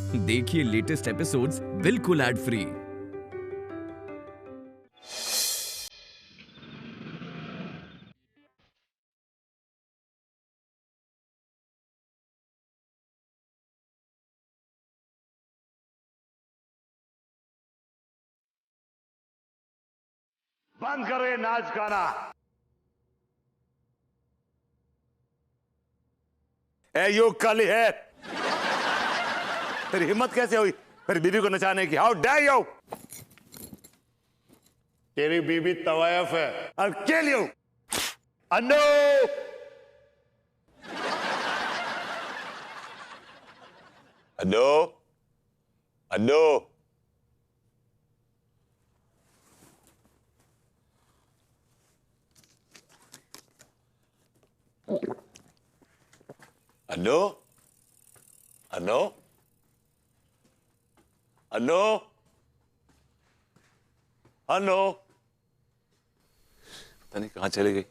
देखिए latest episodes बिल्कुल ad free. बंद करो ये नाच गाना। यो काली है, तेरी हिम्मत कैसे हुई मेरी बीवी को नचाने की? How dare you! तेरी बीवी तवायफ है। I'll kill you! अनो! अनो! अनो! अनो? अनो? अनो? अनो? पता नहीं कहां चली गई। ये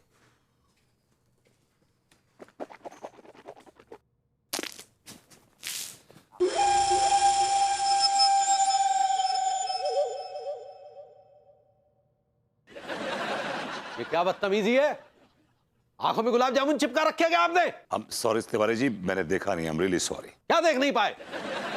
क्या बदतमीजी है? आंखों में गुलाब जामुन चिपका रखे क्या आपने? सॉरी तिवारी जी, मैंने देखा नहीं। I am really sorry. क्या देख नहीं पाए?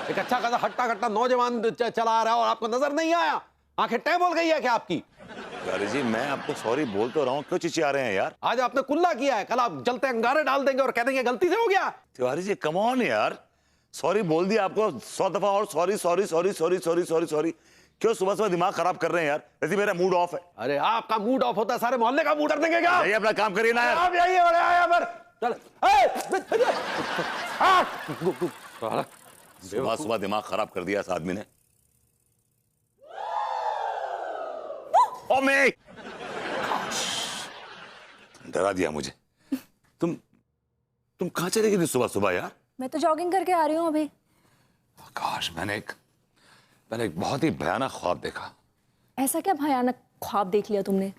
एक अच्छा खासा हट्टा कट्टा नौजवान चला आ रहा है और आपको नजर नहीं आया? आंखें टें बोल गई है क्या आपकी? तिवारी जी, मैं आपको सॉरी बोल तो रहा हूँ, क्यों चिचिया रहे हैं यार? आज आपने कुल्ला किया है, कल आप जलते अंगारे डाल देंगे और कह देंगे गलती से हो गया। तिवारी जी कम ऑन यार, सॉरी बोल दिया आपको 100 दफा और sorry sorry sorry sorry sorry sorry sorry. क्यों सुबह सुबह दिमाग खराब कर रहे हैं यार? वैसे मेरा मूड ऑफ है। अरे आपका मूड ऑफ होता है, सारे मोहल्ले का मूड कर देंगे क्या? जाइए अपना काम करिए ना यार। आप यही बड़े आया पर चल। सुबह सुबह दिमाग खराब कर दिया इस आदमी ने। ओ मैं डरा दिया मुझे। तुम कहां चली गई सुबह सुबह यार? मैं तो जॉगिंग करके आ रही हूँ अभी। आकाश, मैंने एक बहुत ही भयानक ख्वाब देखा। ऐसा क्या भयानक ख्वाब देख लिया तुमने?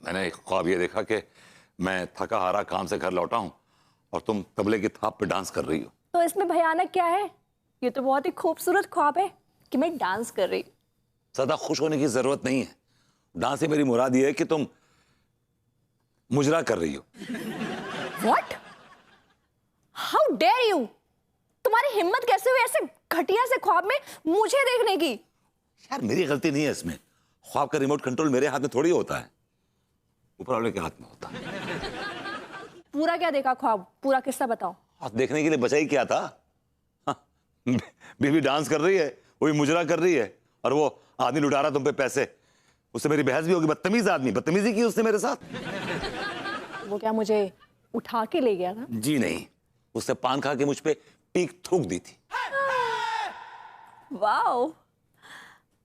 मैंने एक ख्वाब ये देखा कि मैं थका हारा काम से घर लौटा हूं और तुम तबले की थाप पे डांस कर रही हो। तो इसमें भयानक क्या है? ये तो बहुत ही खूबसूरत ख्वाब है कि मैं डांस कर रही हूँ। ज्यादा खुश होने की जरूरत नहीं है। डांस से मेरी मुराद ये है कि तुम मुजरा कर रही हो। What? How dare you? तुम्हारी हिम्मत कैसे हुई ऐसे घटिया से ख्वाब में मुझे देखने की? यार मेरी गलती नहीं है इसमें। ख्वाब का रिमोट कंट्रोल मेरे हाथ में थोड़ी होता है, ऊपर वाले के हाथ में होता है। पूरा क्या देखा ख्वाब? पूरा किस्सा बताओ। देखने के लिए बचा ही क्या था? हाँ, बीवी डांस कर रही है, वो भी मुजरा कर रही है और वो आदमी लुटा रहा तुम पे पैसे। उससे मेरी बहस भी होगी। बदतमीज आदमी, बदतमीजी की उसने मेरे साथ। वो क्या मुझे उठा के ले गया था? जी नहीं, उससे पान खा के मुझ पे पीक थूक दी थी। वाओ,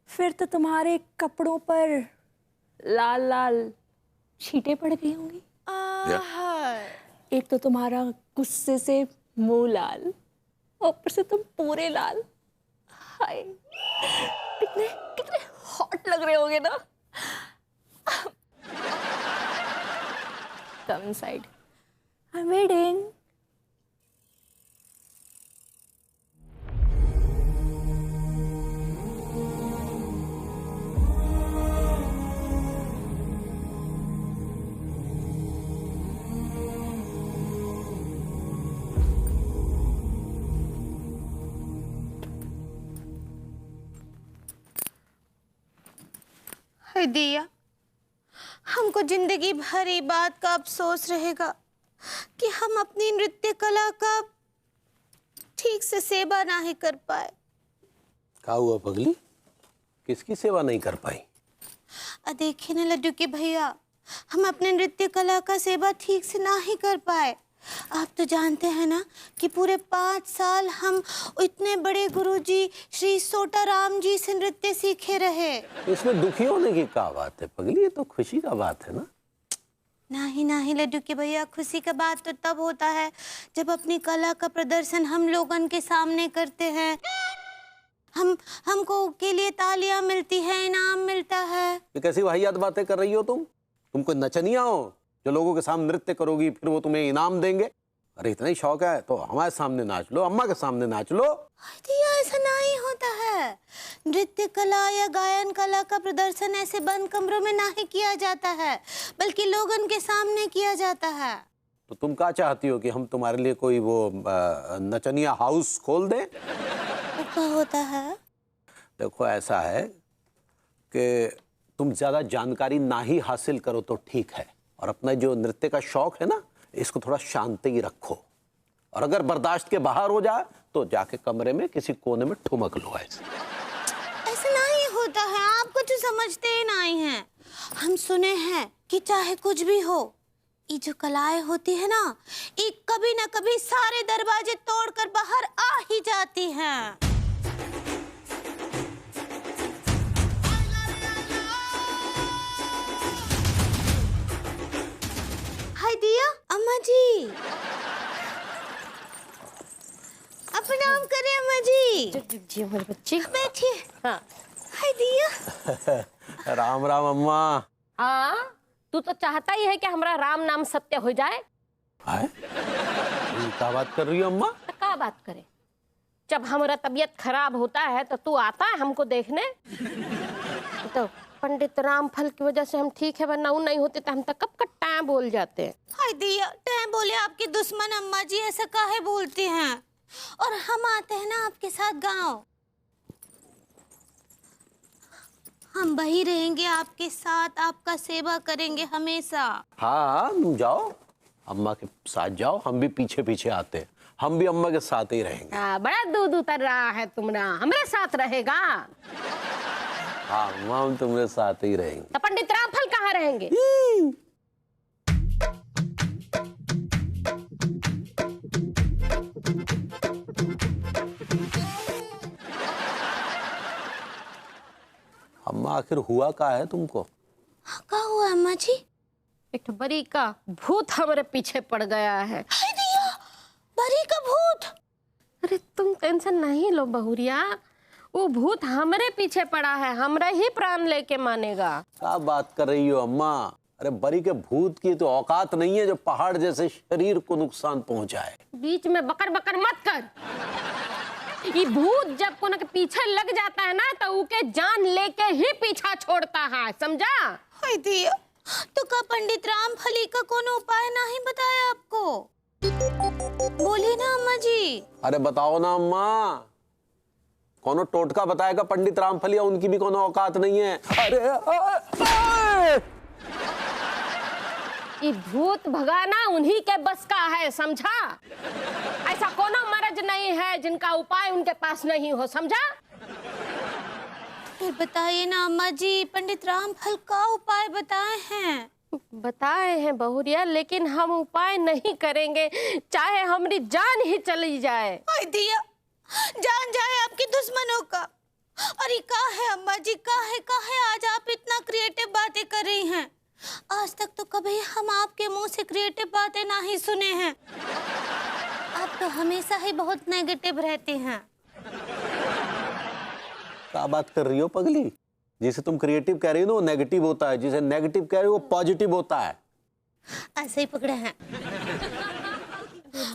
फिर तो तुम्हारे कपड़ों पर लाल लाल छींटे पड़ गई होंगी। एक तो तुम्हारा गुस्से से मुंह लाल, ऊपर से तुम पूरे लाल। हाय, कितने कितने हॉट लग रहे होगे ना। Come inside. I'm waiting. दिया, हमको जिंदगी भर ये बात का अफसोस रहेगा कि हम अपनी नृत्य कला का ठीक से सेवा ना ही कर पाए। क्या हुआ पगली? किसकी सेवा नहीं कर पाई? देखिए ना लड्डू के भैया, हम अपने नृत्य कला का सेवा ठीक से ना ही कर पाए। आप तो जानते हैं ना कि पूरे 5 साल हम इतने बड़े गुरुजी श्री सोटाराम जी से नृत्य सीखे रहे। इसमें दुखी होने की क्या बात है पगली? ये तो खुशी का बात है ना। नहीं लड्डू के भैया, खुशी का बात तो तब होता है जब अपनी कला का प्रदर्शन हम लोगन के सामने करते हैं। हमको के लिए तालियां मिलती है, इनाम मिलता है। ये कैसी वाहियात बातें कर रही हो तुम कोई नचनिया हो जो लोगों के सामने नृत्य करोगी फिर वो तुम्हें इनाम देंगे? अरे इतना ही शौक है तो हमारे सामने नाच लो, अम्मा के सामने नाच लो। दिया, ऐसा नहीं नृत्य कला या गायन कला का प्रदर्शन ऐसे बंद कमरों में नहीं किया जाता है, बल्कि लोगों के सामने किया जाता है। तो तुम क्या चाहती हो कि हम तुम्हारे लिए कोई वो नचनिया हाउस खोल दें? वो क्या होता है? देखो ऐसा है कि तुम ज्यादा जानकारी ना ही हासिल करो तो ठीक है, और अपना जो नृत्य का शौक है ना, इसको थोड़ा शांति रखो, और अगर बर्दाश्त के बाहर हो जाए तो जाके कमरे में किसी कोने में ठुमक लो। ऐसा नहीं होता है, आप कुछ समझते ही नहीं हैं। हम सुने हैं कि चाहे कुछ भी हो, ये जो कलाएं होती है ना, ये कभी ना कभी सारे दरवाजे तोड़कर बाहर आ ही जाती हैं। हाय दिया, अम्मा जी प्रणाम करें अम्मा जी। जी हमारे बच्चे बैठिए। हाँ हाय दिया। राम राम अम्मा। हाँ, तू तो चाहता ही है कि हमारा राम नाम सत्य हो जाए। क्या बात कर रही हो अम्मा? तो क्या बात करे, जब हमारा तबीयत खराब होता है तो तू आता है हमको देखने। तो पंडित रामफल की वजह से हम ठीक है, वरना वो नहीं होते तो हम तो कब का टाइम बोल जाते हैं। हाय दिया, टाइम बोले आपके दुश्मन अम्मा जी ऐसा काहे बोलती हैं? और हम आते हैं ना आपके साथ गांव, हम वही रहेंगे आपके साथ, आपका सेवा करेंगे हमेशा। हाँ तुम जाओ, अम्मा के साथ जाओ, हम भी पीछे पीछे आते हैं, हम भी अम्मा के साथ ही रहेंगे। बड़ा दूध उतर रहा है तुम्हारा, हमारे साथ रहेगा। हाँ अम्मा, हम तुम्हारे साथ ही रहेंगे। तो पंडित रामफल कहाँ रहेंगे? अम्मा आखिर हुआ क्या है तुमको? क्या हुआ अम्मा जी? एक बरी का भूत हमारे पीछे पड़ गया है। हाय दिया, बरी का भूत? अरे तुम टेंशन नहीं लो बहुरिया, वो भूत हमारे पीछे पड़ा है, हमारा ही प्राण लेके मानेगा। क्या बात कर रही हो अम्मा? अरे बरी के भूत की तो औकात नहीं है जो पहाड़ जैसे शरीर को नुकसान पहुंचाए। बीच में बकर बकर मत कर। ये भूत जब कोनो के पीछे लग जाता है ना, तो उके जान लेके ही पीछा छोड़ता है, समझा? हाय दिया, तो का पंडित रामफली का कोनो उपाय नहीं बताया आपको? बोलिए ना अम्मा जी। अरे बताओ ना अम्मा, कोनो टोटका बताएगा पंडित रामफलिया, उनकी भी कोनो औकात नहीं है। अरे ये भूत भगाना उन्हीं के बस का है, समझा? ऐसा कोनो मर्ज नहीं है जिनका उपाय उनके पास नहीं हो, समझा? फिर बताइए ना अम्मा जी, पंडित रामफल का उपाय बताए हैं? बताए हैं बहुरिया, लेकिन हम उपाय नहीं करेंगे चाहे हमारी जान ही चली जाए। हाय दिया, जान जाए आपके दुश्मनों का। और ये का है अम्मा जी, का है आज आप इतना क्रिएटिव बातें कर रही हैं? आज तक तो कभी हम आपके मुंह से क्रिएटिव बातें नहीं सुने हैं। आप तो हमेशा ही बहुत नेगेटिव रहते हैं। क्या बात कर रही हो पगली? जिसे तुम क्रिएटिव कह रही हो ना, वो नेगेटिव होता है, जिसे नेगेटिव कह रही हो वो पॉजिटिव होता है। ऐसे ही पकड़े हैं।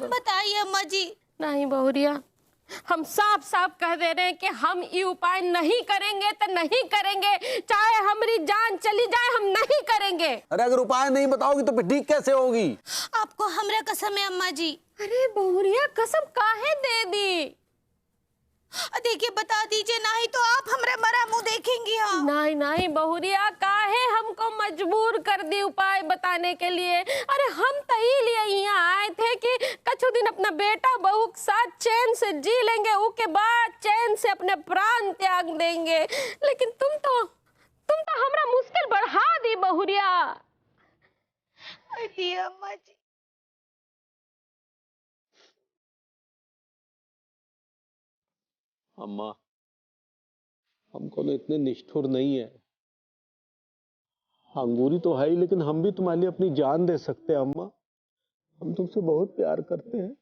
बताइए अम्मा जी। नहीं बहुरिया, हम साफ साफ कह दे रहे हैं कि हम ये उपाय नहीं करेंगे तो नहीं करेंगे, चाहे हमारी जान चली जाए, हम नहीं करेंगे। अरे अगर उपाय नहीं बताओगी तो फिर ठीक कैसे होगी? आपको हमरा कसम है अम्मा जी। अरे बहुरिया, कसम काहे दे दी? देखिए बता दीजिए, नहीं तो आप हमरा मरा मुंह देखेंगी। नहीं नहीं बहुरिया, काहे हमको मजबूर कर दी उपाय बताने के लिए? अरे हम तो लिए यहाँ आए थे कि कुछ दिन अपना बेटा बहू के साथ चैन से जी लेंगे, उसके बाद चैन से अपने प्राण त्याग देंगे, लेकिन तुम तो हमरा मुश्किल बढ़ा दी बहुरिया। अम्मा जी, अम्मा हम कोनो इतने निष्ठुर नहीं है। अंगूरी तो है ही, लेकिन हम भी तुम्हारे लिए अपनी जान दे सकते हैं अम्मा। हम तुमसे बहुत प्यार करते हैं।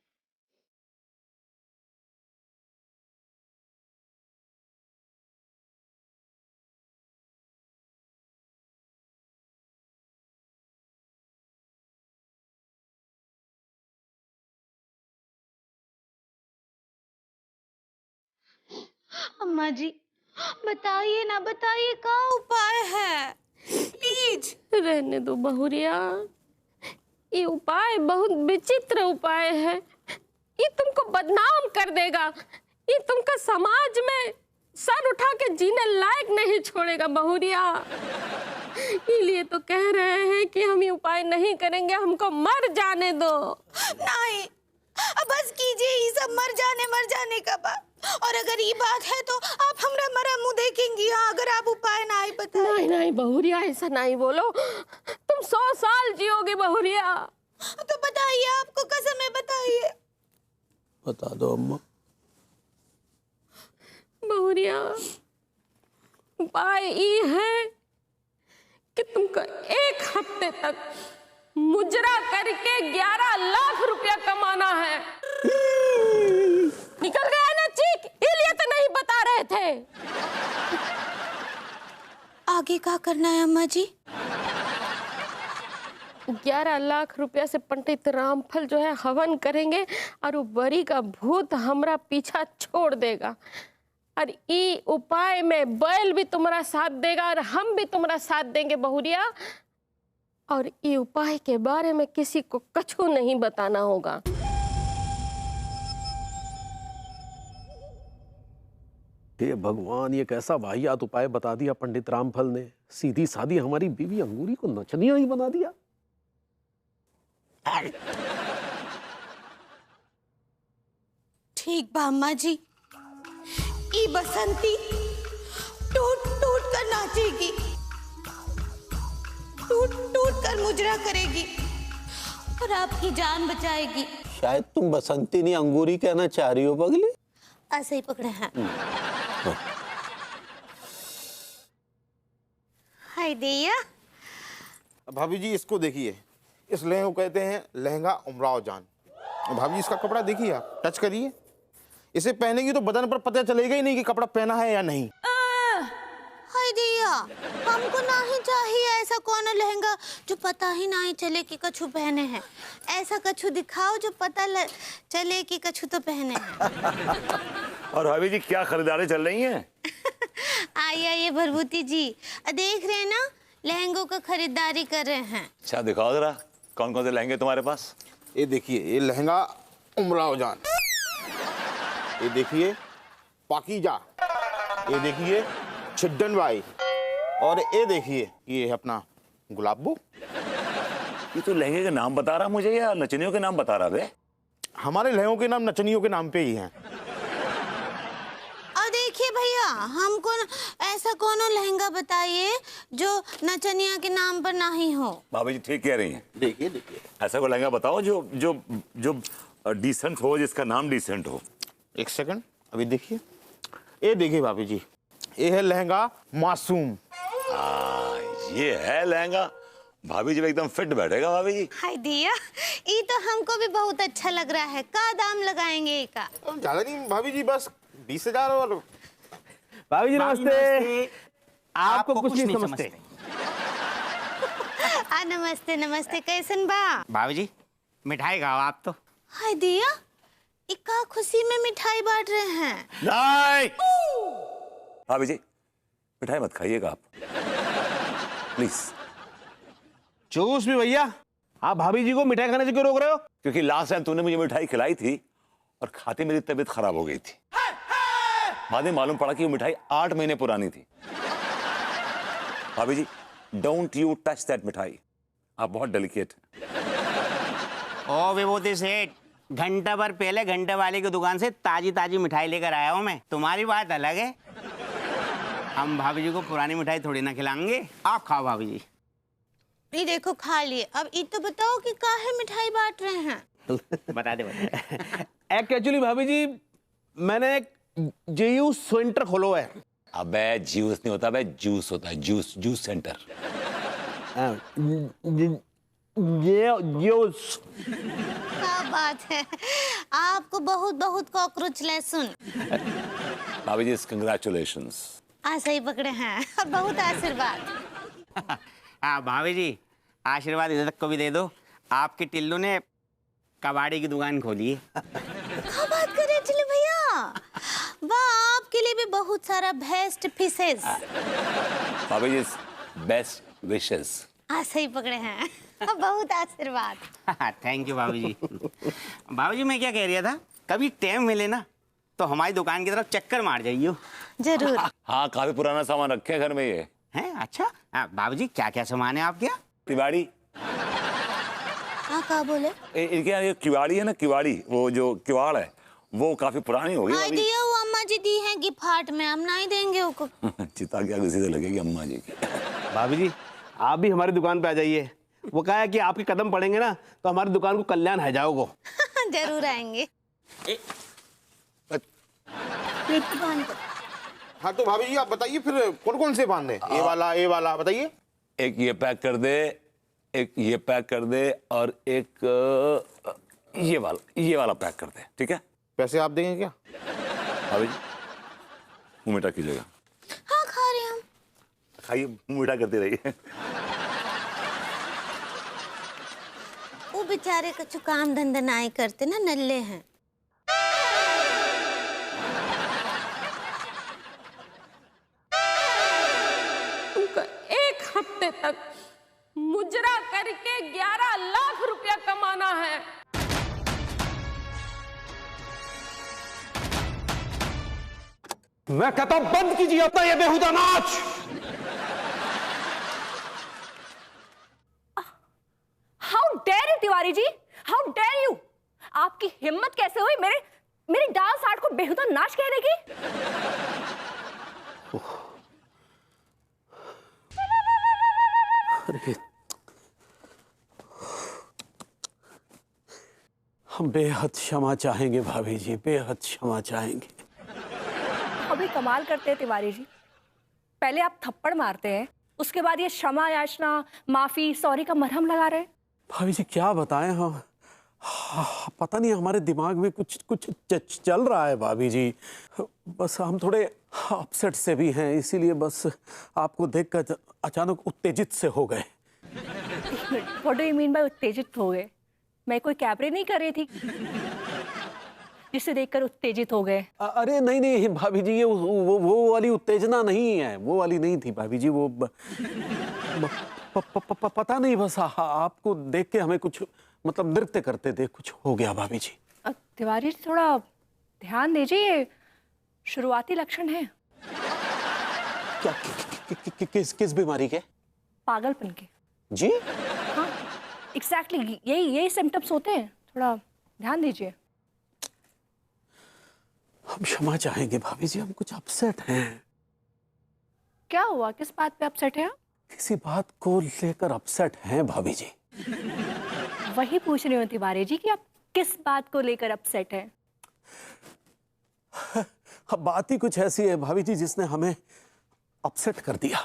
अम्मा जी, बताइए ना, बताइए क्या उपाय है, प्लीज। रहने दो बहुरिया, ये उपाय बहुत विचित्र उपाय है। ये तुमको बदनाम कर देगा, ये तुमको समाज में सर उठा के जीने लायक नहीं छोड़ेगा बहुरिया। इसलिए तो कह रहे हैं कि हम ये उपाय नहीं करेंगे, हमको मर जाने दो। नहीं, अब बस कीजिए, ये सब मर जाने का बात। और अगर ये बात है तो आप हमरा मरा मुंह देखेंगी, अगर आप उपाय ना बताए। नहीं नहीं बहुरिया, ऐसा नहीं बोलो, तुम 100 साल जियोगे बहुरिया। तो बताइए, आपको कसम है, बताइए। बता दो अम्मा। बहुरिया, उपाय ये है कि तुमको 1 हफ्ते तक मुजरा करके 11 लाख रुपया कमाना है। निकल गया ना चीख, इसलिए तो नहीं बता रहे थे। आगे क्या करना है अम्मा जी? 11 लाख रुपया से पंडित रामफल जो है हवन करेंगे और वो बरी का भूत हमरा पीछा छोड़ देगा। और ये उपाय में बैल भी तुम्हारा साथ देगा और हम भी तुम्हारा साथ देंगे बहुरिया। और ये उपाय के बारे में किसी को कछु नहीं बताना होगा। हे भगवान, ये कैसा वाहियात उपाय बता दिया पंडित रामफल ने। सीधी सादी हमारी बीवी अंगूरी को नचनिया ही बना दिया। ठीक बा अम्मा जी, ई बसंती टूट टूट कर नाचेगी, टूट टूट कर मुजरा करेगी और आपकी जान बचाएगी। शायद तुम बसंती नहीं अंगूरी कहना चाह रही हो पगली। ऐसे ही पकड़े हैं। हाय दिया। भाभी जी इसको देखिए, इस लहंगे को कहते हैं लहंगा उमराव जान। भाभी जी इसका कपड़ा देखिए, आप टच करिए, इसे पहनेगी तो बदन पर पता चलेगा ही नहीं कि कपड़ा पहना है या नहीं। हाय दिया, हमको नहीं चाहिए ऐसा कौन लहंगा जो पता ही नहीं चले कि कछु पहने हैं। ऐसा कछु दिखाओ जो पता चले कि कछु तो पहने हैं। और भाभी जी क्या खरीदारी चल रही हैं? आइए भरभूति जी, देख रहे हैं ना, लहंगों का खरीदारी कर रहे हैं। अच्छा दिखाओ जरा, कौन कौन से लहंगे तुम्हारे पास? ये देखिए, ये लहंगा उमराव जान, ये देखिए पाकीजा, ये देखिए छिड्डन भाई, और ये देखिए ये है अपना गुलाबो। ये तो लहंगे के नाम बता रहा मुझे या नचनियों के नाम बता रहा बे? हमारे लहंगों के नाम नचनियों के नाम पे ही हैं। और देखिए भैया, हमको ऐसा कौन लहंगा बताइए जो नचनिया के नाम पर नहीं हो। भाभी जी ठीक कह रही हैं। देखिए देखिए, ऐसा कोई लहंगा बताओ जो जो जो डिसेंट हो, जिसका नाम डिसेंट हो। एक सेकंड, अभी देखिए, ये देखिए भाभी जी, ये है लहंगा मासूम। ये है लहंगा, भाभी जी एकदम फिट बैठेगा भाभी जी। हाय दिया, ये तो हमको भी बहुत अच्छा लग रहा है। का दाम लगाएंगे इसका? ज्यादा नहीं भाभी जी, बस 20,000 वाला। भाभी जी नमस्ते। आपको कुछ नहीं समझते। नमस्ते नमस्ते, कैसन बा? भाभी जी मिठाई खाओ आप तो। हाय दिया, इक्का खुशी में मिठाई बांट रहे हैं। नहीं भाभी जी, मिठाई मत खाइएगा आप प्लीज। जूस भी भैया, आप भाभी जी को मिठाई खाने से क्यों रोक रहे हो? क्योंकि लास्ट टाइम तूने मुझे मिठाई खिलाई थी और खाते मेरी तबीयत खराब हो गई थी। बाद में मालूम पड़ा कि वो मिठाई 8 महीने पुरानी थी। भाभी जी डोंट यू टच दैट मिठाई, आप बहुत डेलिकेट हैं। ओ विभूति सेठ, घंटा भर पहले घंटे वाले की दुकान से ताजी ताजी मिठाई लेकर आया हूं मैं। तुम्हारी बात अलग है, हम भाभी जी को पुरानी मिठाई थोड़ी ना खिलाएंगे। आप खाओ भाभी जी। ये देखो खा लिए। अब ये तो बताओ कि काहे मिठाई बांट रहे हैं? बता दे एक्चुअली भाभी जी, मैंने एक जेयू सेंटर खोलो है। अबे जूस नहीं होता बे, जूस होता है, जूस, जूस सेंटर। क्या बात है, आपको बहुत बहुत कॉकरोच लहसुन। भाभी जी कंग्रेचुलेशंस। सही पकड़े हैं और बहुत आशीर्वाद। हाँ भाभी जी, आशीर्वाद इधर तक को भी दे दो। आपके टिल्लू ने कबाड़ी की दुकान खोली है। क्या बात कर रहे हैं चिल्लू भैया? वाह, आपके लिए भी बहुत सारा बेस्ट फिशेस। भाभी जी, बेस्ट विशेस। हाँ, सही पकड़े हैं। बहुत आशीर्वाद। थैंक यू भाभी जी। भाभी जी, मैं क्या कह रहा था, कभी टाइम मिले ना तो हमारी दुकान की तरफ चक्कर मार जाइयो। जरूर। हाँ, काफी पुराना सामान रखे हैं घर में ये। हैं? अच्छा। भाभी जी, क्या क्या सामान है आपके यहाँ? किवाड़ी। हाँ, कहा बोले? इनके यहाँ ये किवाड़ी है ना, किवाड़ी, वो जो किवाड़ है वो काफी पुरानी हो गई हाँ, अभी। दिया वो अम्मा जी दी है गिफ्ट में, हम नहीं देंगे उसको। चिता क्या किसी से लगेगी अम्मा जी की। भाभी जी, आप भी हमारी दुकान पे आ जाइए। वो कहा है कि आपके कदम पड़ेंगे ना तो हमारी दुकान को कल्याण है जाओगे। जरूर आएंगे। हाँ तो भाभी जी आप बताइए फिर कौन कौन से बांधे? ये वाला बताइए। एक ये पैक कर दे, एक ये पैक कर दे, और एक ये वाला पैक कर दे, ठीक है? पैसे आप देंगे क्या? भाभी जी, मुंह मीठा कीजिएगा। हाँ, खा रहे हम। खाइए, मुंह मीठा करते रहिए। वो बेचारे का काम धंधा नहीं करते ना, नल्ले हैं। तुमका 1 हफ्ते तक मुजरा करके 11 लाख रुपया कमाना है। मैं कहता हूं बंद कीजिए अपना ये बेहुदा नाच। How dare you Tiwari ji, how dare you! आपकी हिम्मत कैसे हुई मेरे डांस आर्ट को बेहुदा नाच कहने की? अरे, हम बेहद क्षमा चाहेंगे भाभी जी, बेहद क्षमा चाहेंगे। अभी कमाल करते हैं तिवारी जी, पहले आप थप्पड़ मारते हैं, उसके बाद ये क्षमा याचना, माफी, सॉरी का मरहम लगा रहे हैं। भाभी जी क्या बताएं हम, पता नहीं हमारे दिमाग में कुछ चल रहा है भाभी जी। बस हम थोड़े अपसेट से भी हैं, इसीलिए बस आपको देखकर अचानक उत्तेजित से हो गए। What do you mean by उत्तेजित हो गए? मैं कोई कैबरे नहीं कर रही थी जिसे देखकर उत्तेजित हो गए। अरे नहीं भाभी जी, ये वो वाली उत्तेजना नहीं है, वो वाली नहीं थी भाभी जी। वो पता नहीं, बस आपको देख के हमें कुछ मतलब नृत्य करते थे, कुछ हो गया भाभी जी। तिवारी जी थोड़ा ध्यान दीजिए, शुरुआती लक्षण है। क्या किस बीमारी के? पागलपन के। जी हाँ, एग्जैक्टली यही सिम्टम्स होते हैं, थोड़ा ध्यान दीजिए। हम क्षमा चाहेंगे भाभी जी, हम कुछ अपसेट हैं। क्या हुआ, किस बात पे अपसेट है आप? किसी बात को लेकर अपसेट हैं भाभी जी। वही पूछ रही हूँ तिवारी जी कि आप किस बात को लेकर अपसेट हैं? बात ही कुछ ऐसी है भाभी जी जिसने हमें अपसेट कर दिया।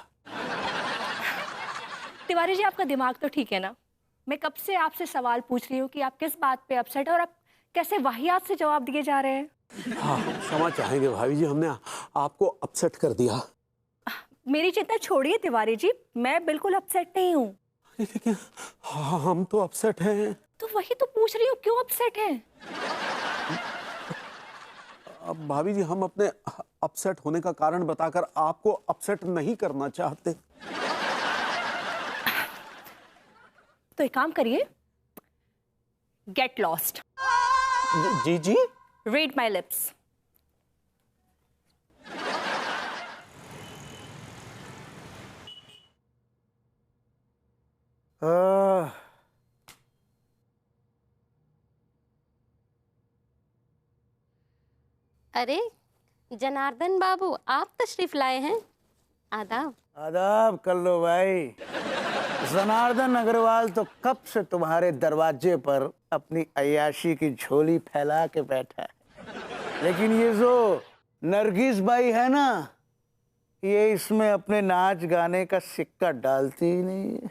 तिवारी जी आपका दिमाग तो ठीक है ना? मैं कब से आपसे सवाल पूछ रही हूँ कि आप किस बात पे अपसेट है और आप कैसे वाहियात से जवाब दिए जा रहे हैं। हाँ, क्षमा चाहेंगे भाभी जी, हमने आपको अपसेट कर दिया। मेरी चिंता छोड़िए तिवारी जी, मैं बिल्कुल अपसेट नहीं हूँ। लेकिन हाँ, हम तो अपसेट हैं। तो वही तो पूछ रही हूँ, क्यों अपसेट हैं? अब भाभी जी हम अपने अपसेट होने का कारण बताकर आपको अपसेट नहीं करना चाहते। तो एक काम करिए, गेट लॉस्ट। जी रीड माई लिप्स। अरे जनार्दन बाबू, आप तशरीफ लाए हैं। आदाब। आदाब कर लो भाई। जनार्दन अग्रवाल तो कब से तुम्हारे दरवाजे पर अपनी अय्याशी की झोली फैला के बैठा है, लेकिन ये जो नरगिस बाई है ना, ये इसमें अपने नाच गाने का सिक्का डालती ही नहीं है।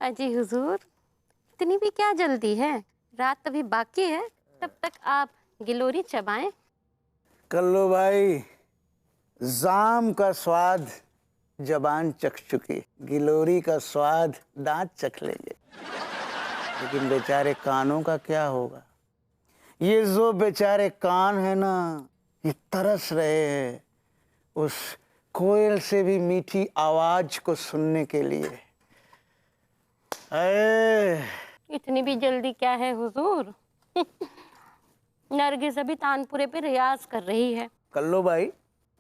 अजी हुजूर, इतनी भी क्या जल्दी है, रात अभी बाकी है, तब तक आप गिलोरी चबाएं। कल्लो भाई, जाम का स्वाद जबान चख चुकी, गिलोरी का स्वाद दांत चख लेंगे, लेकिन बेचारे कानों का क्या होगा? ये जो बेचारे कान है ना, ये तरस रहे हैं उस कोयल से भी मीठी आवाज को सुनने के लिए। इतनी भी जल्दी क्या है हुजूर? नरगिस अभी तानपुरे पे रियाज कर रही है। कल्लो भाई,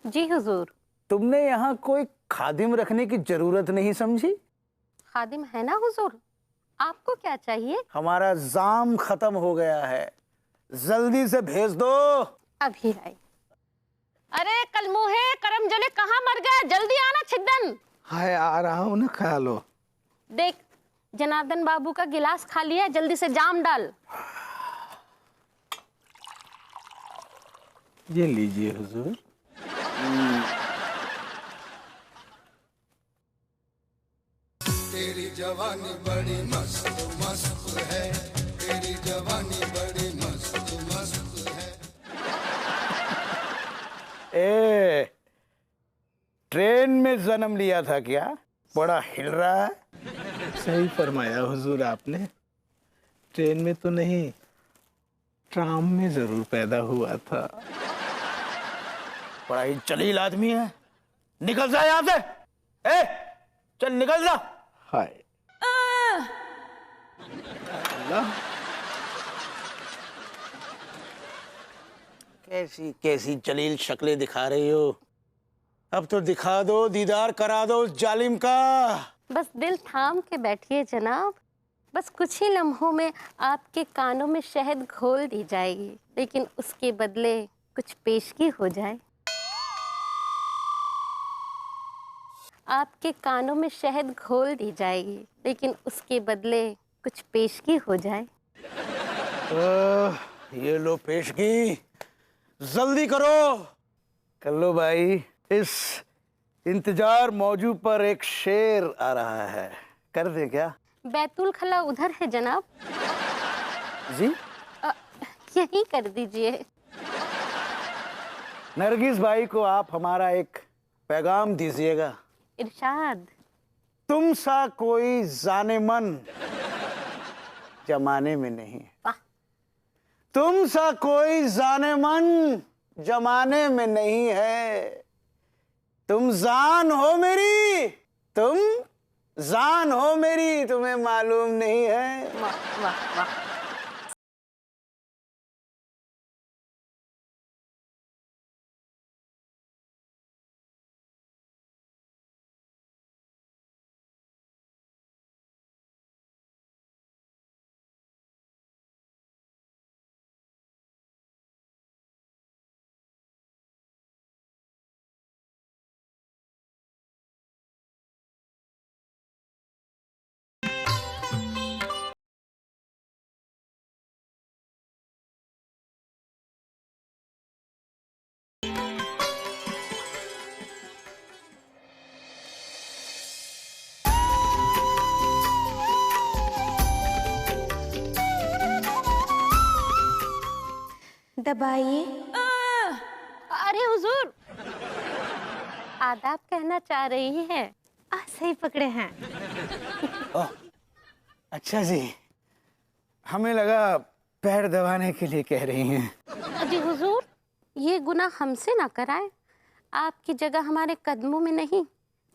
जी हुजूर। तुमने यहाँ कोई खादिम रखने की जरूरत नहीं समझी? खादिम है ना हुजूर, आपको क्या चाहिए? हमारा जाम खत्म हो गया है, जल्दी से भेज दो। अभी आई। अरे कलमुहे करम जले कहाँ मर गया, जल्दी आना छिद्दन। हाय आ रहा हूँ ना ख्यालो। देख जनार्दन बाबू का गिलास खाली है, जल्दी से जाम डाल। ये लीजिए हुजूर। तेरी जवानी बड़ी मस्त मस्त है, तेरी जवानी बड़ी मस्त मस्त है। ए, ट्रेन में जन्म लिया था क्या? बड़ा हिल रहा है। सही फरमाया हुजूर आपने, ट्रेन में तो नहीं, ट्राम में जरूर पैदा हुआ था। बड़ा ही जलील आदमी है, निकल जा यहाँ से। ए, चल निकल जा। हाय कैसी कैसी जलील शक्लें दिखा रही हो। अब तो दिखा दो, दीदार करा दो उस जालिम का। बस दिल थाम के बैठिए जनाब, बस कुछ ही लम्हों में आपके कानों में शहद घोल दी जाएगी, लेकिन उसके बदले कुछ पेशगी हो जाए। आपके कानों में शहद घोल दी जाएगी, लेकिन उसके बदले कुछ पेशगी हो जाए। ये लो पेशगी, जल्दी करो। कल्लो भाई, इस इंतजार मौजू पर एक शेर आ रहा है, कर दे क्या? बैतुल खला उधर है जनाब। जी यही कर दीजिए। नरगिस भाई को आप हमारा एक पैगाम दीजिएगा। इरशाद। तुम सा कोई जाने मन जमाने में नहीं। तुम सा कोई जाने मन जमाने में नहीं है। तुम जान हो मेरी, तुम जान हो मेरी, तुम्हें मालूम नहीं है। वाह वाह वाह। दबाइए। अरे हुजूर, आदाब कहना चाह रही है। सही पकड़े हैं। अच्छा जी, हमें लगा पैर दबाने के लिए कह रही हैं। जी हुजूर, ये गुनाह हमसे ना कराए। आपकी जगह हमारे कदमों में नहीं,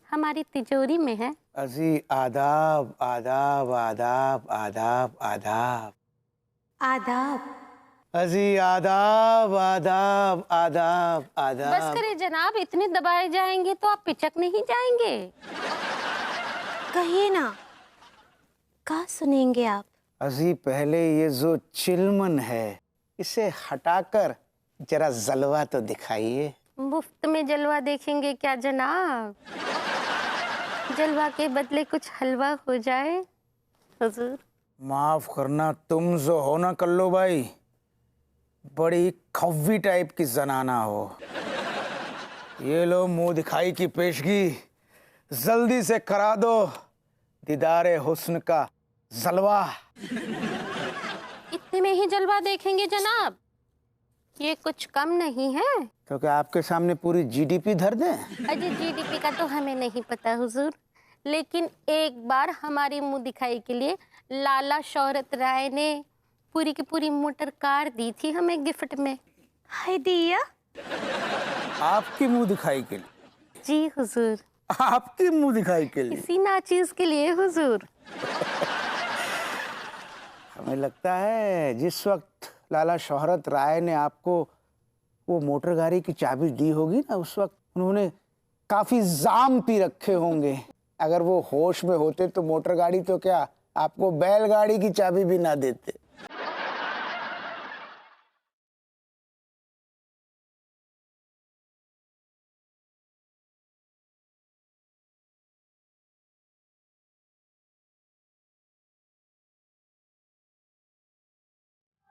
हमारी तिजोरी में है। अजी आदाब आदाब आदाब आदाब आदाब आदाब। अजी आदाब आदाब आदाब आदाब। बस करे जनाब, इतने दबाए जाएंगे तो आप पिचक नहीं जाएंगे। कहिए ना, क्या सुनेंगे आप? अजी पहले ये जो चिलमन है, इसे हटाकर जरा जलवा तो दिखाइए। मुफ्त में जलवा देखेंगे क्या जनाब? जलवा के बदले कुछ हलवा हो जाए हुजूर। माफ करना, तुम जो हो ना कल्लो भाई, बड़ी खव्वी टाइप की जनाना हो। ये लो मुंह दिखाई की पेशगी, जल्दी से करा दो दीदारे हुस्न का जलवा। इतने में ही जलवा देखेंगे जनाब? ये कुछ कम नहीं है। तो क्या आपके सामने पूरी जीडीपी धर दें? अजी जीडीपी का तो हमें नहीं पता हुजूर, लेकिन एक बार हमारी मुंह दिखाई के लिए लाला शौहरत राय ने पूरी की पूरी मोटर कार दी थी हमें गिफ्ट में। हाय दिया, आपकी मुंह दिखाई के लिए। जी हुजूर। आपकी मुंह दिखाई के लिए। इसी नाचीज के लिए हुजूर। हमें लगता है जिस वक्त लाला शोहरत राय ने आपको वो मोटर गाड़ी की चाबी दी होगी ना, उस वक्त उन्होंने काफी जाम पी रखे होंगे। अगर वो होश में होते तो मोटर गाड़ी तो क्या, आपको बैलगाड़ी की चाबी भी ना देते।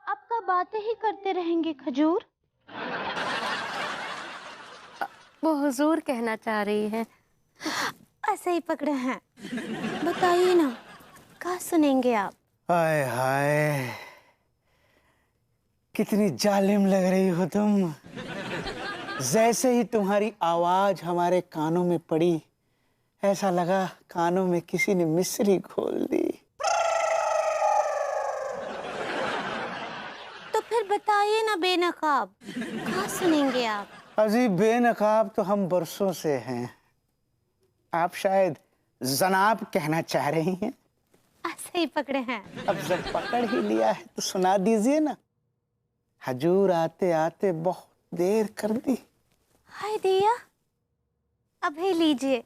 आपका बातें ही करते रहेंगे खजूर। वो हुजूर कहना चाह रही है। ऐसे ही पकड़े हैं। बताइए ना, क्या सुनेंगे आप? हाय हाय, कितनी जालिम लग रही हो तुम। जैसे ही तुम्हारी आवाज हमारे कानों में पड़ी, ऐसा लगा कानों में किसी ने मिस्री खोल दी। तो फिर बताइए ना बेनकाब, क्या सुनेंगे आप? अजी बेनकाब तो हम बरसों से हैं। आप शायद जनाब कहना चाह रही हैं। ऐसे ही पकड़े हैं। अब जब पकड़ ही लिया है तो सुना दीजिए ना। हजूर आते आते बहुत देर कर दी। हाय दिया, अभी लीजिए।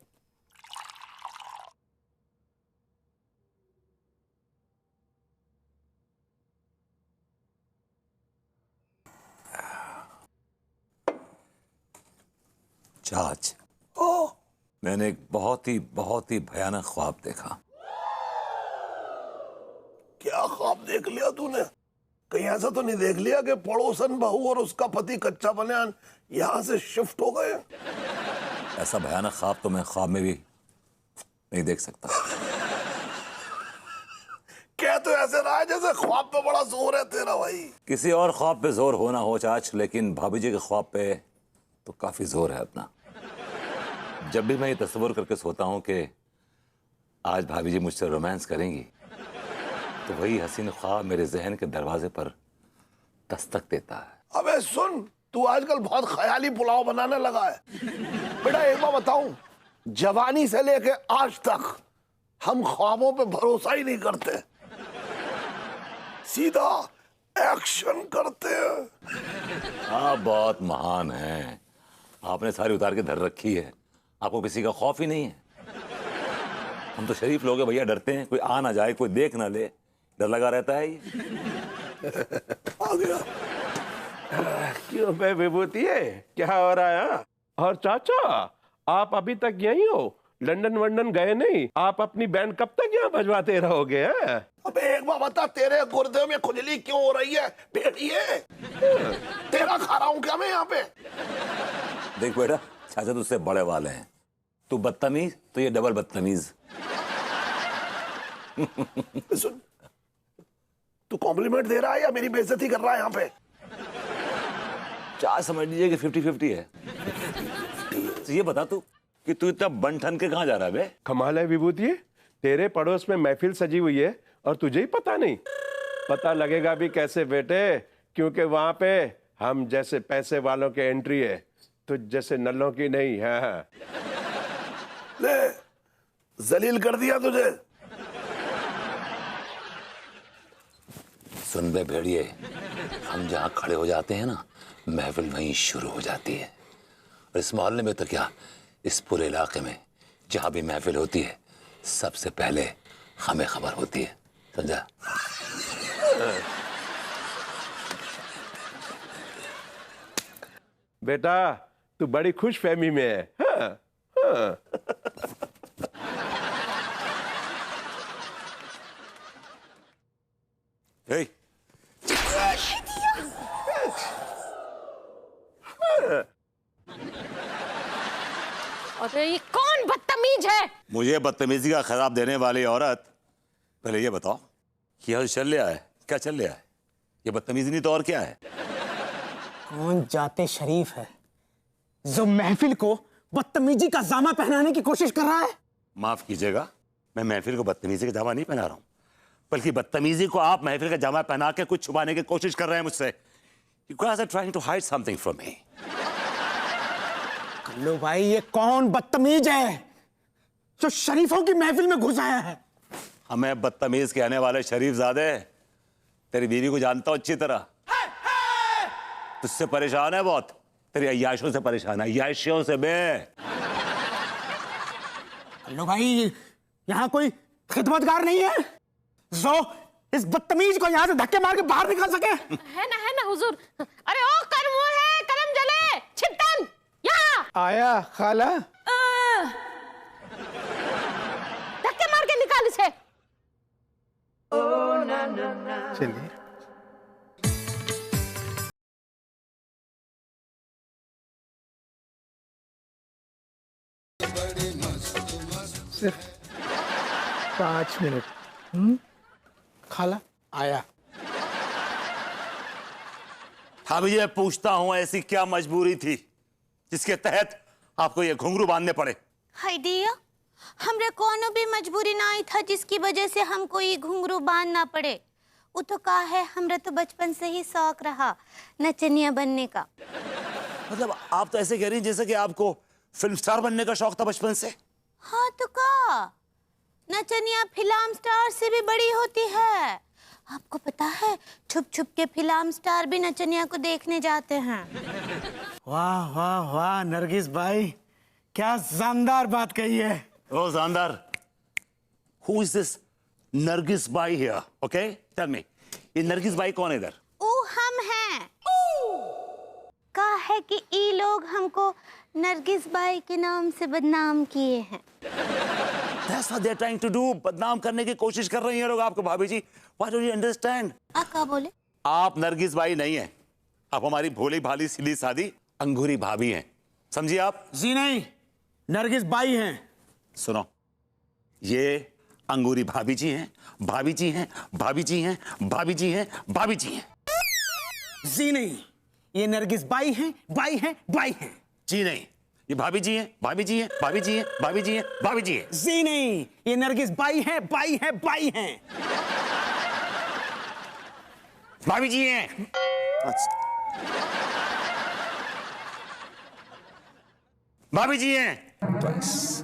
जज, मैंने एक बहुत ही भयानक ख्वाब देखा। क्या ख्वाब देख लिया तूने? कहीं ऐसा तो नहीं देख लिया कि पड़ोसन बहू और उसका पति कच्चा बनियान यहाँ से शिफ्ट हो गए? ऐसा भयानक ख्वाब तो मैं ख्वाब में भी नहीं देख सकता। क्या तो ऐसे रहा है जैसे ख्वाब पे बड़ा जोर है तेरा भाई। किसी और ख्वाब पे जोर होना हो चाच, लेकिन भाभी जी के ख्वाब पे तो काफी जोर है अपना। जब भी मैं ये तस्वर करके सोता हूँ कि आज भाभी जी मुझसे रोमांस करेंगी, तो वही हसीन ख्वाब मेरे जहन के दरवाजे पर दस्तक देता है। अबे सुन, तू आजकल बहुत ख्याली पुलाव बनाने लगा है। बेटा एक बात बताऊं, जवानी से लेके आज तक हम ख्वाबों पे भरोसा ही नहीं करते, सीधा एक्शन करते हैं। आप बहुत महान हैं, आपने सारी उतार के धर रखी है, आपको किसी का खौफ ही नहीं है। हम तो शरीफ लोग हैं भैया, डरते हैं कोई आ ना जाए, कोई देख ना ले, डर लगा रहता है ये। आ गया। क्यों बे विभूति है, क्या हो रहा है? और चाचा, आप अभी तक यहीं हो, लंदन वंदन गए नहीं? आप अपनी बैंड कब तक यहाँ बजवाते रहोगे? अबे एक बार बता, तेरे गुर्दे में खुजली क्यों हो रही है? बेटिए, तेरा खा रहा हूँ क्या मैं यहाँ पे? देख बेटा, चाचा तुझसे बड़े वाले हैं, तू बदतमीज तो ये डबल बदतमीज। सुन, तू कॉम्प्लीमेंट दे रहा है या मेरी बेइज्जती कर रहा है यहाँ पे? चार समझ लीजिए कि 50-50 है। तो ये बता तू कि तू इतना बन ठन के कहाँ जा रहा है बे? कमाल है विभूति, तेरे पड़ोस में महफिल सजी हुई है और तुझे ही पता नहीं। पता लगेगा भी कैसे बेटे, क्योंकि वहां पे हम जैसे पैसे वालों के एंट्री है, तुझ जैसे नल्लों की नहीं है। ले, जलील कर दिया तुझे। सुन बे भेड़िए, हम जहाँ खड़े हो जाते हैं ना, महफिल वहीं शुरू हो जाती है। और इस मोहल्ले में तो क्या, इस पूरे इलाके में जहाँ भी महफिल होती है, सबसे पहले हमें खबर होती है, समझा? बेटा तू बड़ी खुश फहमी में है। हाँ, हाँ। हे, अरे ये कौन बदतमीज है? मुझे बदतमीजी का खिताब देने वाली औरत, पहले ये बताओ कि यहाँ चल रहा है, क्या चल रहा है? ये बदतमीजी नहीं तो और क्या है? कौन जाते शरीफ है जो महफिल को बदतमीजी का जामा पहनाने की कोशिश कर रहा है? माफ कीजिएगा, मैं महफिल को बदतमीजी का जामा नहीं पहना रहा हूँ, बल्कि बदतमीजी को आप महफिल का जामा पहना के कुछ छुपाने की कोशिश कर रहे हैं मुझसे। You guys are trying to hide something from me. Kullu भाई, ये कौन बदतमीज है जो शरीफों की महफिल में घुस आया है? हमें बदतमीज कहने वाले शरीफजादे, तेरी बीवी को जानता हूं अच्छी तरह। तुझसे परेशान है बहुत, तेरी अय्याशों से परेशान है, अय्याशियों से। बे कल्लू भाई, यहाँ कोई खिदमतगार नहीं है जो इस बदतमीज को यहाँ से धक्के मार के बाहर निकाल सके? है ना हुजूर। अरे ओ करमू है, करम जले, छिट्टन यहाँ आया खाला। धक्के मार के निकाल इसे। चलिए। सिर्फ 5 मिनट। खाला आया। हाँ भैया, पूछता हूं ऐसी क्या मजबूरी थी जिसके तहत आपको ये घुंघरू बांधने पड़े? हाय दिया, हमरा कोनो भी मजबूरी ना आई था जिसकी वजह से हमको ये घुंघरू बांधना पड़े। वो तो कहा है, हमरा तो बचपन से ही शौक रहा नचनिया बनने का। मतलब आप तो ऐसे कह रही हैं जैसे कि आपको फिल्म स्टार बनने का शौक था बचपन से। हाँ तो का नचनिया फिल्म स्टार से भी बड़ी होती है। आपको पता है, छुप छुप के फिल्म स्टार भी नचनिया को देखने जाते हैं। वाह वाह वाह नरगिस भाई, क्या शानदार बात कही है। ओ शानदार। Who is this Nargis by here? Okay, tell me, ये नरगिस बाई कौन है इधर? ओ हम हैं। कहा है कि ये लोग हमको नरगिस बाई के नाम से बदनाम किए हैं। That's what they're trying to do. बदनाम करने की कोशिश कर रही हैं लोग आपको भाभी जी। Why don't you understand? आप क्या बोले? आप नरगिस बाई नहीं हैं, आप हमारी भोली भाली सीधी सादी अंगूरी भाभी हैं, समझिए आप? जी नहीं, नरगिस बाई हैं। सुनो, ये अंगूरी भाभी जी हैं, भाभी जी हैं, भाभी जी हैं, भाभी जी हैं, भाभी जी हैं। जी नहीं, ये नरगिस बाई हैं, बाई हैं, बाई हैं। जी नहीं, ये भाभी जी हैं, भाभी जी हैं, भाभी जी हैं, भाभी जी हैं, भाभी जी हैं। जी नहीं, ये नरगिस बाई हैं, बाई हैं, बाई हैं। भाभी जी हैं। भाभी जी हैं। बस।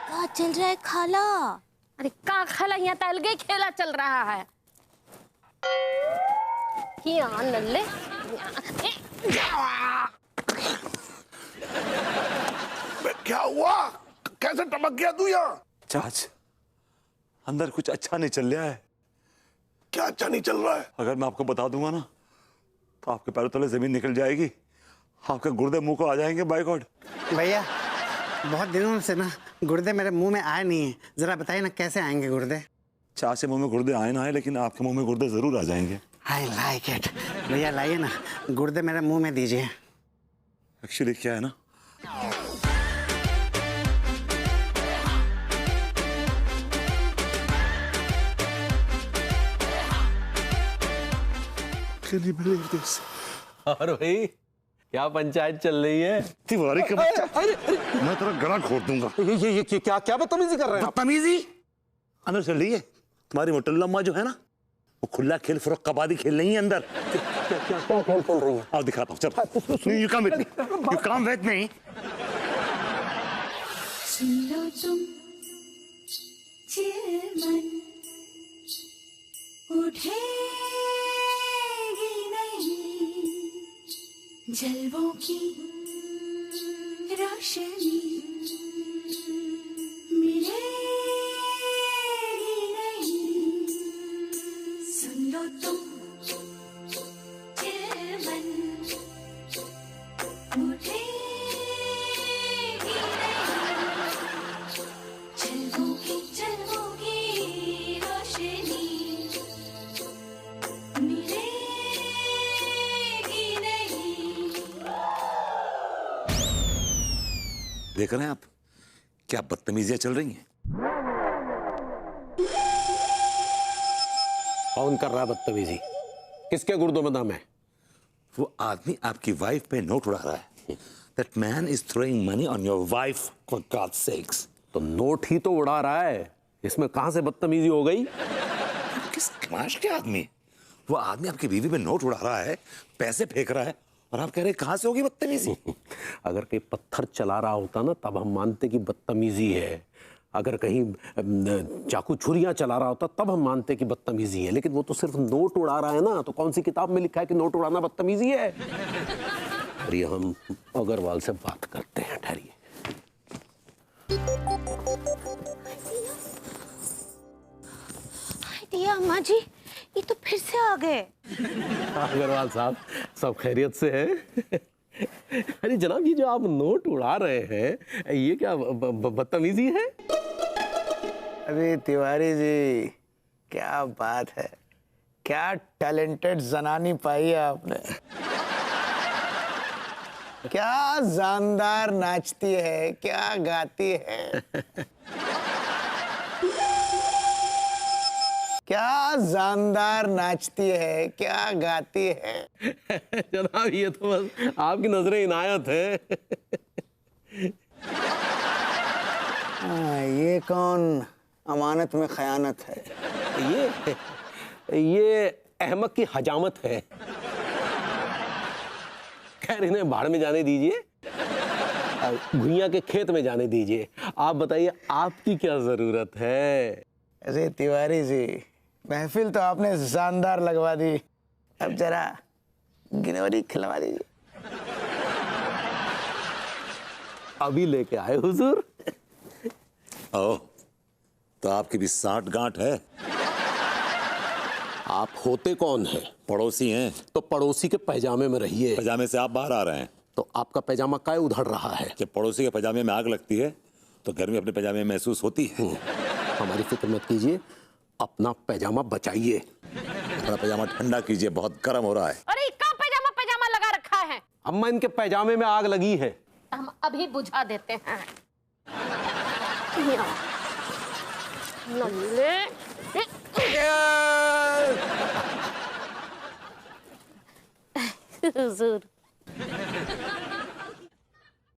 क्या चल रहा है खाला? अरे का खाला, यहाँ तो अलगे खेला चल रहा है। यहाँ नल्ले क्या हुआ? कैसे टपक गया तू यहाँ? चाच, अंदर कुछ अच्छा नहीं चल रहा है। क्या अच्छा नहीं चल रहा है? अगर मैं आपको बता दूंगा ना तो आपके पैरों तले जमीन निकल जाएगी, आपके गुर्दे मुंह को आ जाएंगे। By God. भैया, बहुत दिनों से ना गुर्दे मेरे मुंह में आए नहीं है, जरा बताइए ना कैसे आएंगे गुर्दे? चाचे मुंह में गुर्दे आए ना आए, लेकिन आपके मुंह में गुर्दे जरूर आ जाएंगे। I like it. भैया लाइए ना, गुर्दे मेरे मुंह में दीजिए। एक्चुअली क्या है ना, और भाई क्या पंचायत चल रही है? तिवारी का बच्चा, मैं तेरा गला घोट दूंगा। ये क्या क्या बदतमीजी कर रहे हैं? बदतमीजी अंदर चल रही है। तुम्हारी मोटल अम्मा जो है ना, वो खुला खेल फरोख कबादी खेल नहीं है अंदर। क्या खेल खेल रही है? आओ दिखाता हूँ, चल। You come with me, you come with me. सुनो तुम चिलमन उठेगी नहीं जलवों की रोशनी मिलेगी नहीं। सुन लो तुम चिलमन उठेगी नहीं जलवों की रोशनी मिलेगी नहीं। देख रहे हैं आप क्या बदतमीजियां चल रही हैं? कौन कर रहा है बदतमीजी? किसके गुर्दों में दम है? वो आदमी आपकी वाइफ पे नोट उड़ा रहा है। That man is throwing money on your wife, for God's sakes. तो नोट ही तो उड़ा रहा है, इसमें कहां से बदतमीजी हो गई? किस क्लास के आदमी? वो आदमी आपकी बीवी पे नोट उड़ा रहा है, पैसे फेंक रहा है, और आप कह रहे हैं कहां से होगी बदतमीजी? अगर कहीं पत्थर चला रहा होता ना तब हम मानते कि बदतमीजी है। अगर कहीं चाकू छुरियां चला रहा होता तब हम मानते कि बदतमीजी है। लेकिन वो तो सिर्फ नोट उड़ा रहा है ना, तो कौन सी किताब में लिखा है कि नोट उड़ाना बदतमीजी है? अरे हम अग्रवाल से बात करते हैं, ठहरिए। दिया अम्मा जी, ये तो फिर से आ गए। अग्रवाल साहब, सब खैरियत से है? अरे जनाब, ये जो आप नोट उड़ा रहे हैं ये क्या बदतमीजी है? अरे तिवारी जी, क्या बात है, क्या टैलेंटेड जनानी पाई है आपने। क्या जानदार नाचती है, क्या गाती है। क्या जानदार नाचती है, क्या गाती है। जनाब, ये तो बस आपकी नजरे इनायत है। ये कौन अमानत में खयानत है? ये अहमक की हजामत है। खैर, इन्हें भाड़ में जाने दीजिए, भुइयां के खेत में जाने दीजिए। आप बताइए, आपकी क्या जरूरत है? अरे तिवारी जी, महफिल तो आपने शानदार लगवा दी, अब जरा गिनवरी खिलवा दीजिए। अभी लेके आए हुजूर। ओ, तो आपकी भी 60 गांठ है। आप होते कौन हैं? पड़ोसी हैं। तो पड़ोसी के पैजामे में रहिए। पैजामे से आप बाहर आ रहे हैं तो आपका पैजामा काय उधड़ रहा है? जब पड़ोसी के पैजामे में आग लगती है तो गर्मी अपने पैजामे में महसूस होती है। हमारी फिक्र मत कीजिए, अपना पैजामा बचाइए। अपना पैजामा ठंडा कीजिए, बहुत गर्म हो रहा है। अरे कहाँ पैजामा लगा रखा है? अम्मा, इनके पैजामे में आग लगी है। हम अभी बुझा देते हैं। नल्ले हुजूर,